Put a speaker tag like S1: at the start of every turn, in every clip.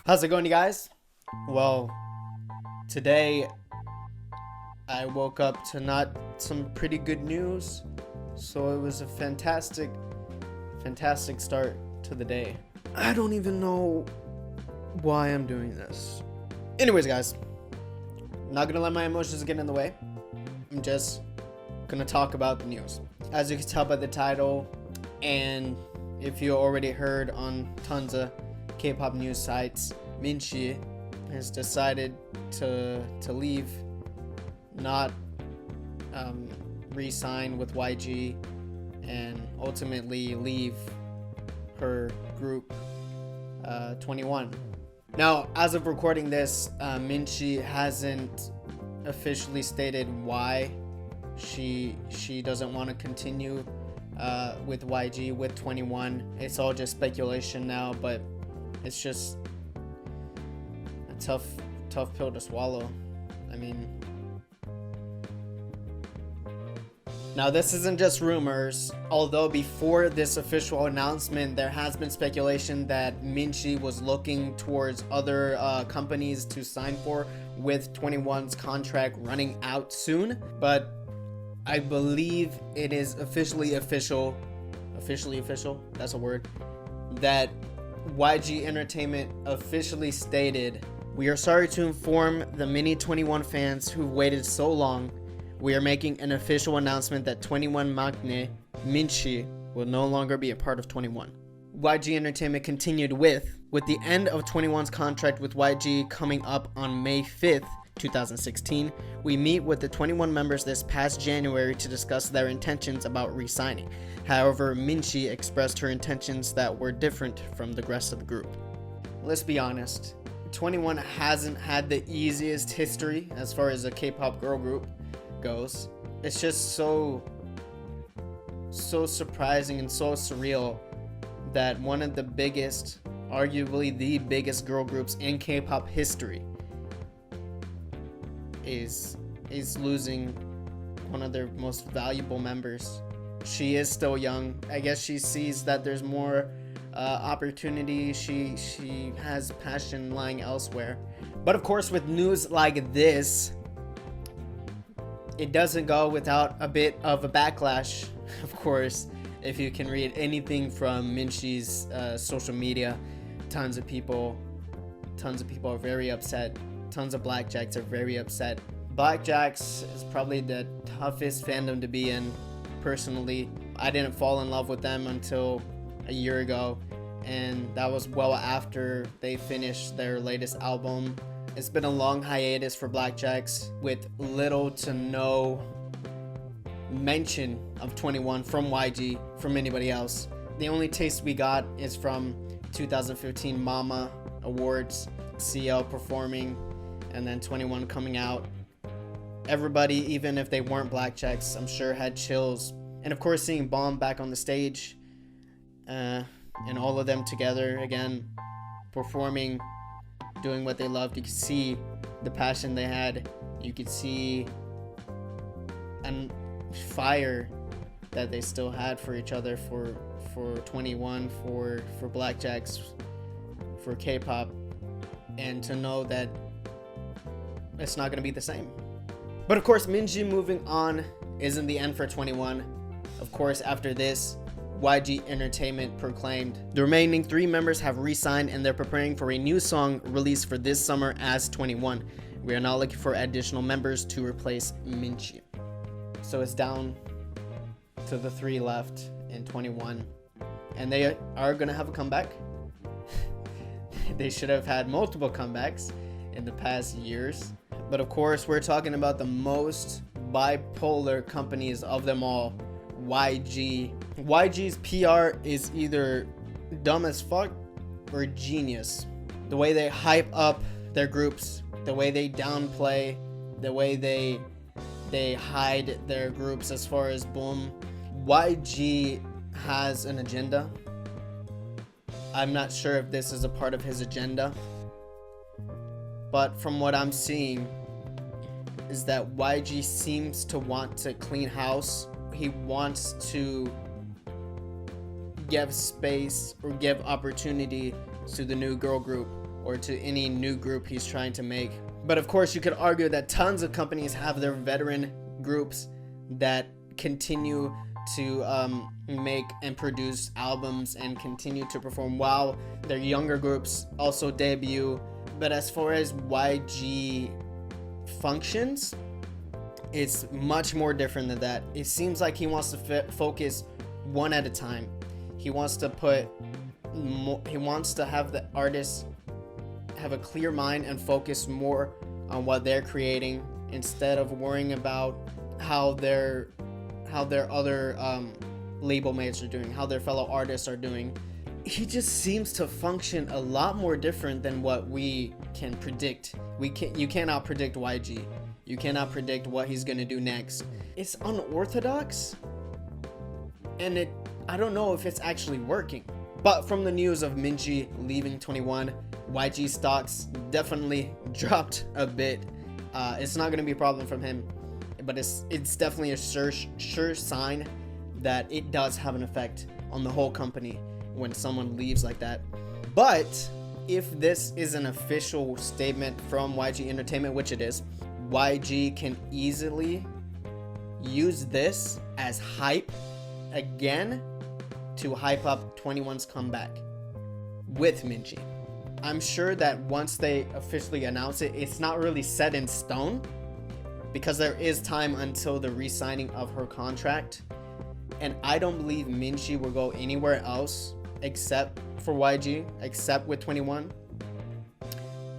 S1: How's it going, you guys? Well, today I woke up to not some pretty good news, so it was a fantastic start to the day. I don't even know why I'm doing this. Anyways, guys, I'm not gonna let my emotions get in the way. I'm just gonna talk about the news. As you can tell by the title, and if you already heard on tons of K-pop news sites, Minzy has decided to leave, not re-sign with YG, and ultimately leave her group 21. Now, as of recording this, Minzy hasn't officially stated why she doesn't want to continue with YG, with 21. It's all just speculation now, but it's just a tough pill to swallow. I mean, now this isn't just rumors, although before this official announcement there has been speculation that Minzy was looking towards other companies to sign for, with 21's contract running out soon. But I believe it is officially official, that's a word, that YG Entertainment officially stated, "We are sorry to inform the many 21 fans who've waited so long. We are making an official announcement that 21 maknae Minzy will no longer be a part of 21." YG Entertainment continued with the end of 21's contract with YG coming up on May 5th, 2016, we meet with the 21 members this past January to discuss their intentions about re-signing. However, Minzy expressed her intentions that were different from the rest of the group. Let's be honest, 21 hasn't had the easiest history as far as a K-pop girl group goes. It's just so surprising and so surreal that one of the biggest, arguably the biggest girl groups in K-pop history is losing one of their most valuable members. She is still young. I guess she sees that there's more opportunity. She has passion lying elsewhere. But of course, with news like this, it doesn't go without a bit of a backlash. Of course, if you can read anything from Minzy's social media, tons of people are very upset. Tons of Blackjacks are very upset. Blackjacks is probably the toughest fandom to be in. Personally, I didn't fall in love with them until a year ago, and that was well after they finished their latest album. It's been a long hiatus for Blackjacks, with little to no mention of 21 from YG, from anybody else. The only taste we got is from 2015 Mama Awards, CL performing, and then 21 coming out. Everybody, even if they weren't Blackjacks, I'm sure had chills. And of course, seeing Bomb back on the stage, and all of them together again, performing, doing what they loved. You could see the passion they had. You could see and fire that they still had for each other, for 21, for Blackjacks, for K-pop, and to know that it's not going to be the same. But of course, Minzy moving on isn't the end for 21. Of course, after this, YG Entertainment proclaimed the remaining 3 members have re-signed and they're preparing for a new song released for this summer as 21. We are now looking for additional members to replace Minzy. So it's down to the 3 left in 21, and they are going to have a comeback. They should have had multiple comebacks in the past years. But of course, we're talking about the most bipolar companies of them all, YG. YG's PR is either dumb as fuck or genius. The way they hype up their groups, the way they downplay, the way they hide their groups as far as boom. YG has an agenda. I'm not sure if this is a part of his agenda, but from what I'm seeing is that YG seems to want to clean house. He wants to give space or give opportunity to the new girl group or to any new group he's trying to make. But of course, you could argue that tons of companies have their veteran groups that continue to make and produce albums and continue to perform while their younger groups also debut. But as far as YG functions, it's much more different than that. It seems like he wants to focus one at a time. He wants to have the artists have a clear mind and focus more on what they're creating instead of worrying about how their other label mates are doing, how their fellow artists are doing. He just seems to function a lot more different than what we can predict. You cannot predict YG. You cannot predict what he's gonna do next. It's unorthodox, and I don't know if it's actually working. But from the news of Minzy leaving 21, YG stocks definitely dropped a bit. It's not gonna be a problem from him, but it's definitely a sure sign that it does have an effect on the whole company when someone leaves like that. But if this is an official statement from YG Entertainment, which it is, YG can easily use this as hype again to hype up 21's comeback with Minzy. I'm sure that once they officially announce it, it's not really set in stone because there is time until the re-signing of her contract. And I don't believe Minzy will go anywhere else except for YG, except with 21.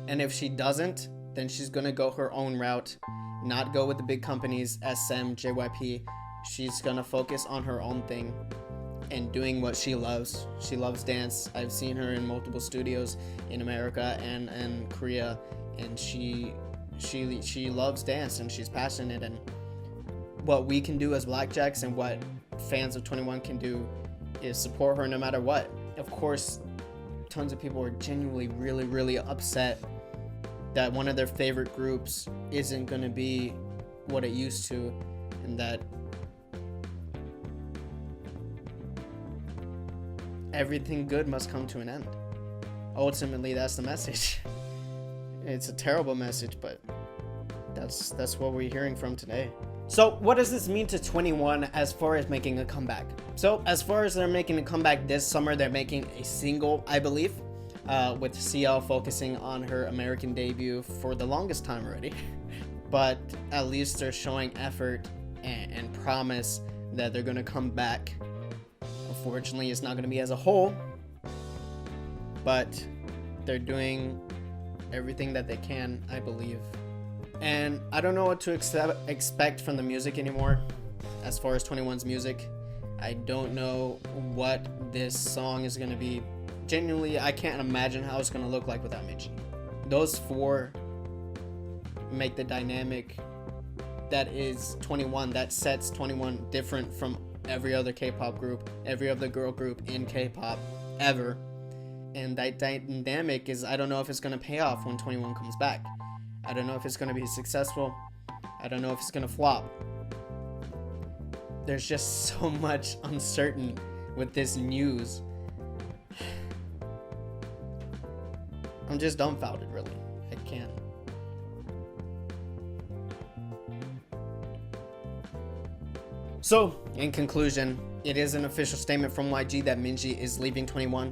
S1: And if she doesn't, then she's gonna go her own route, not go with the big companies, SM, JYP. She's gonna focus on her own thing and doing what she loves. She loves dance. I've seen her in multiple studios in America and Korea, and she loves dance and she's passionate. And what we can do as Blackjacks and what fans of 21 can do is support her no matter what. Of course, tons of people are genuinely really upset that one of their favorite groups isn't going to be what it used to, and that everything good must come to an end. Ultimately, that's the message. It's a terrible message, but that's what we're hearing from today. So what does this mean to 21 as far as making a comeback? So as far as they're making a comeback this summer, they're making a single, I believe, with CL focusing on her American debut for the longest time already. But at least they're showing effort and promise that they're going to come back. Unfortunately, it's not going to be as a whole, but they're doing everything that they can, I believe. And I don't know what to expect from the music anymore. As far as 21's music, I don't know what this song is going to be. Genuinely, I can't imagine how it's going to look like without Minzy. Those four make the dynamic that is 21, that sets 21 different from every other K-pop group, every other girl group in K-pop ever. And that dynamic is, I don't know if it's going to pay off when 21 comes back. I don't know if it's going to be successful. I don't know if it's going to flop. There's just so much uncertain with this news. I'm just dumbfounded, really. I can't. So, in conclusion, it is an official statement from YG that Minzy is leaving 21,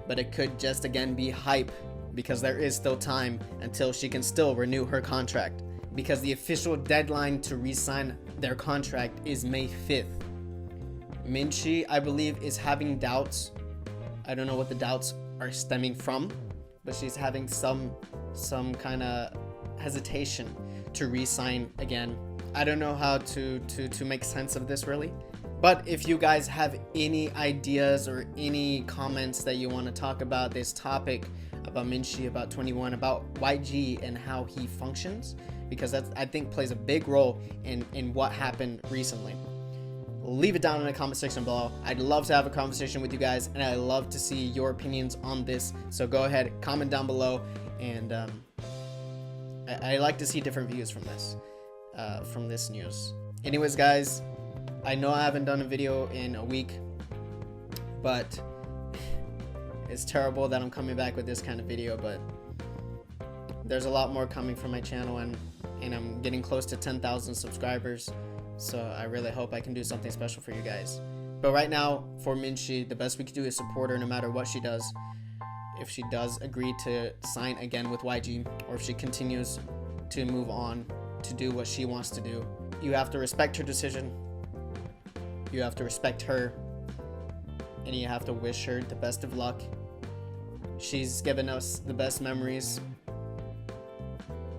S1: but it could just again be hype because there is still time until she can still renew her contract, because the official deadline to re-sign their contract is May 5th. Minzy, I believe, is having doubts. I don't know what the doubts are stemming from, but she's having some kind of hesitation to re-sign again. I don't know how to make sense of this really. But if you guys have any ideas or any comments that you want to talk about this topic, about Minzy, about 21, about YG and how he functions, because that I think plays a big role in what happened recently, leave it down in the comment section below. I'd love to have a conversation with you guys, and I love to see your opinions on this. So go ahead, comment down below, and I like to see different views from this news. Anyways, guys, I know I haven't done a video in a week, but it's terrible that I'm coming back with this kind of video, but there's a lot more coming from my channel, and I'm getting close to 10,000 subscribers. So I really hope I can do something special for you guys. But right now, for Minzy, the best we can do is support her no matter what she does. If she does agree to sign again with YG, or if she continues to move on to do what she wants to do, you have to respect her decision. You have to respect her, and you have to wish her the best of luck. She's given us the best memories.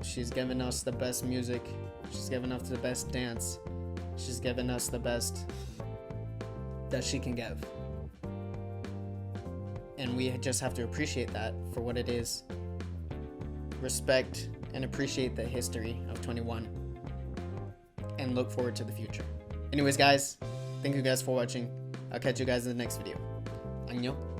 S1: She's given us the best music. She's given us the best dance. She's given us the best that she can give. And we just have to appreciate that for what it is. Respect and appreciate the history of 21. And look forward to the future. Anyways, guys, thank you guys for watching. I'll catch you guys in the next video. 안녕.